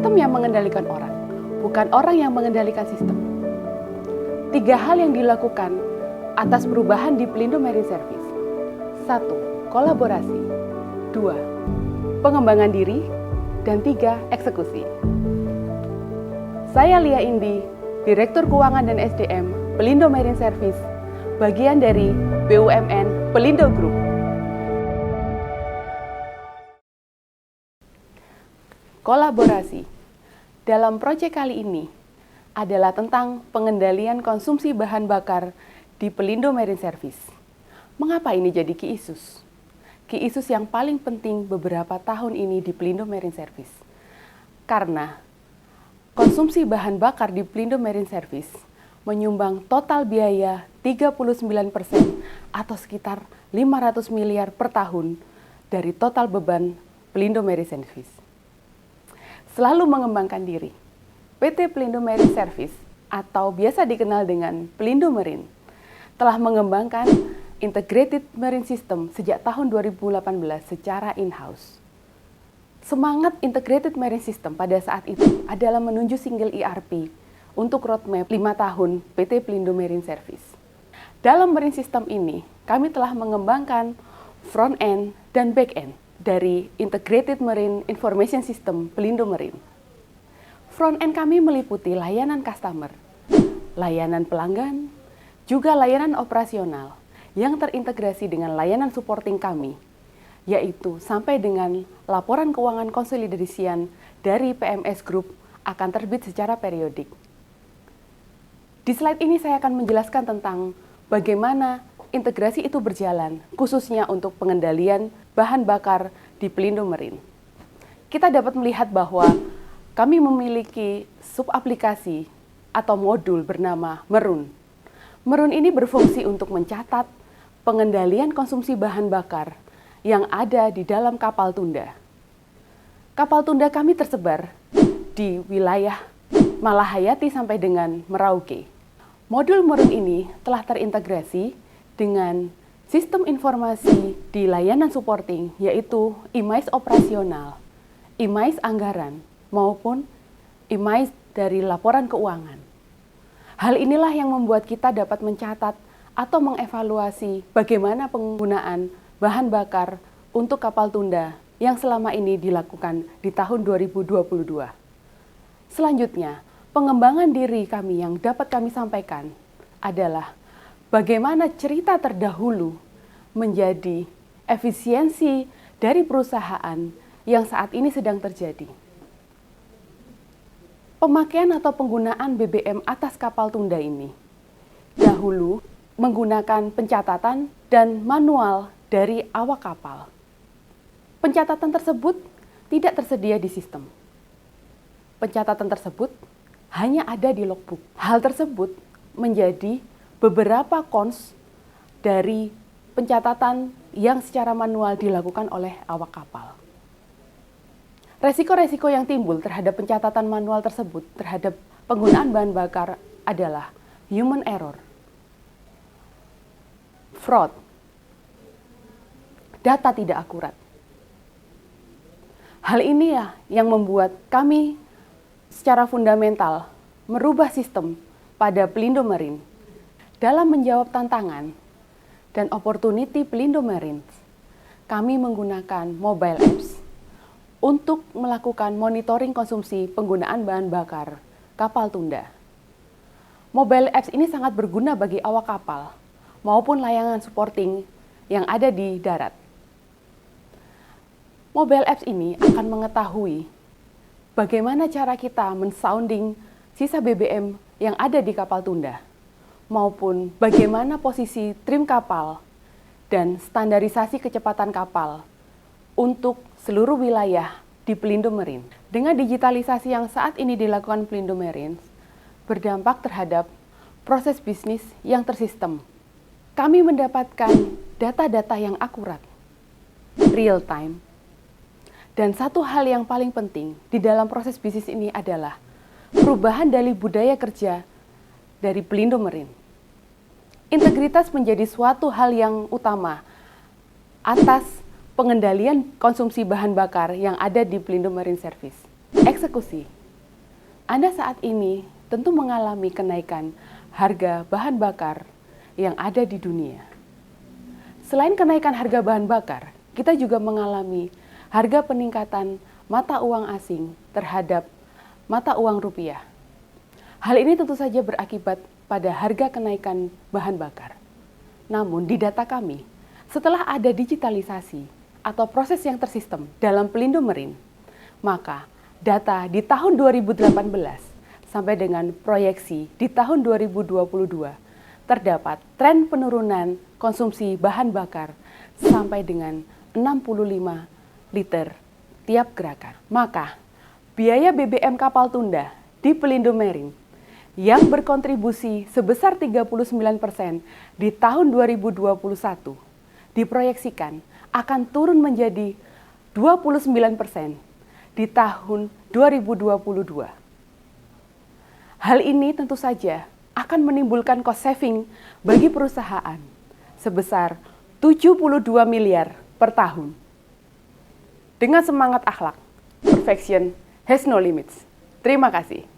Sistem yang mengendalikan orang, bukan orang yang mengendalikan sistem. 3 hal yang dilakukan atas perubahan di Pelindo Marine Service. 1. Kolaborasi. 2. Pengembangan diri. Dan 3. Eksekusi. Saya Lia Indi, Direktur Keuangan dan SDM Pelindo Marine Service, bagian dari BUMN Pelindo Group. Kolaborasi dalam proyek kali ini adalah tentang pengendalian konsumsi bahan bakar di Pelindo Marine Service. Mengapa ini jadi key issues? Key issues yang paling penting beberapa tahun ini di Pelindo Marine Service. Karena konsumsi bahan bakar di Pelindo Marine Service menyumbang total biaya 39% atau sekitar 500 miliar per tahun dari total beban Pelindo Marine Service. Selalu mengembangkan diri, PT Pelindo Marine Service atau biasa dikenal dengan Pelindo Marine telah mengembangkan Integrated Marine System sejak tahun 2018 secara in-house. Semangat Integrated Marine System pada saat itu adalah menuju single ERP untuk roadmap 5 tahun PT Pelindo Marine Service. Dalam Marine System ini, kami telah mengembangkan front end dan back end dari Integrated Marine Information System Pelindo Marine. Front end kami meliputi layanan customer, layanan pelanggan, juga layanan operasional yang terintegrasi dengan layanan supporting kami, yaitu sampai dengan laporan keuangan konsolidasian dari PMS Group akan terbit secara periodik. Di slide ini saya akan menjelaskan tentang bagaimana integrasi itu berjalan, khususnya untuk pengendalian bahan bakar di Pelindo Marine. Kita dapat melihat bahwa kami memiliki sub-aplikasi atau modul bernama Merun. Merun ini berfungsi untuk mencatat pengendalian konsumsi bahan bakar yang ada di dalam kapal tunda. Kapal tunda kami tersebar di wilayah Malahayati sampai dengan Merauke. Modul Merun ini telah terintegrasi dengan sistem informasi di layanan supporting, yaitu IMAIS operasional, IMAIS anggaran, maupun IMAIS dari laporan keuangan. Hal inilah yang membuat kita dapat mencatat atau mengevaluasi bagaimana penggunaan bahan bakar untuk kapal tunda yang selama ini dilakukan di tahun 2022. Selanjutnya, pengembangan diri kami yang dapat kami sampaikan adalah bagaimana cerita terdahulu menjadi efisiensi dari perusahaan yang saat ini sedang terjadi. Pemakaian atau penggunaan BBM atas kapal tunda ini dahulu menggunakan pencatatan dan manual dari awak kapal. Pencatatan tersebut tidak tersedia di sistem. Pencatatan tersebut hanya ada di logbook. Hal tersebut menjadi beberapa cons dari pencatatan yang secara manual dilakukan oleh awak kapal. Resiko-resiko yang timbul terhadap pencatatan manual tersebut terhadap penggunaan bahan bakar adalah human error, fraud, data tidak akurat. Hal ini ya yang membuat kami secara fundamental merubah sistem pada Pelindo Marine. Dalam menjawab tantangan dan opportunity Pelindo Marine, kami menggunakan mobile apps untuk melakukan monitoring konsumsi penggunaan bahan bakar kapal tunda. Mobile apps ini sangat berguna bagi awak kapal maupun layanan supporting yang ada di darat. Mobile apps ini akan mengetahui bagaimana cara kita men-sounding sisa BBM yang ada di kapal tunda, maupun bagaimana posisi trim kapal dan standarisasi kecepatan kapal untuk seluruh wilayah di Pelindo Marine. Dengan digitalisasi yang saat ini dilakukan Pelindo Marine, berdampak terhadap proses bisnis yang tersistem. Kami mendapatkan data-data yang akurat, real time. Dan satu hal yang paling penting di dalam proses bisnis ini adalah perubahan dari budaya kerja dari Pelindo Marine. Integritas menjadi suatu hal yang utama atas pengendalian konsumsi bahan bakar yang ada di Pelindo Marine Service. Eksekusi. Anda saat ini tentu mengalami kenaikan harga bahan bakar yang ada di dunia. Selain kenaikan harga bahan bakar, kita juga mengalami harga peningkatan mata uang asing terhadap mata uang rupiah. Hal ini tentu saja berakibat pada harga kenaikan bahan bakar. Namun di data kami, setelah ada digitalisasi atau proses yang tersistem dalam Pelindo Marine, maka data di tahun 2018 sampai dengan proyeksi di tahun 2022 terdapat tren penurunan konsumsi bahan bakar sampai dengan 65 liter tiap gerakan. Maka biaya BBM kapal tunda di Pelindo Marine yang berkontribusi sebesar 39% di tahun 2021 diproyeksikan akan turun menjadi 29% di tahun 2022. Hal ini tentu saja akan menimbulkan cost saving bagi perusahaan sebesar 72 miliar per tahun. Dengan semangat akhlak, perfection has no limits. Terima kasih.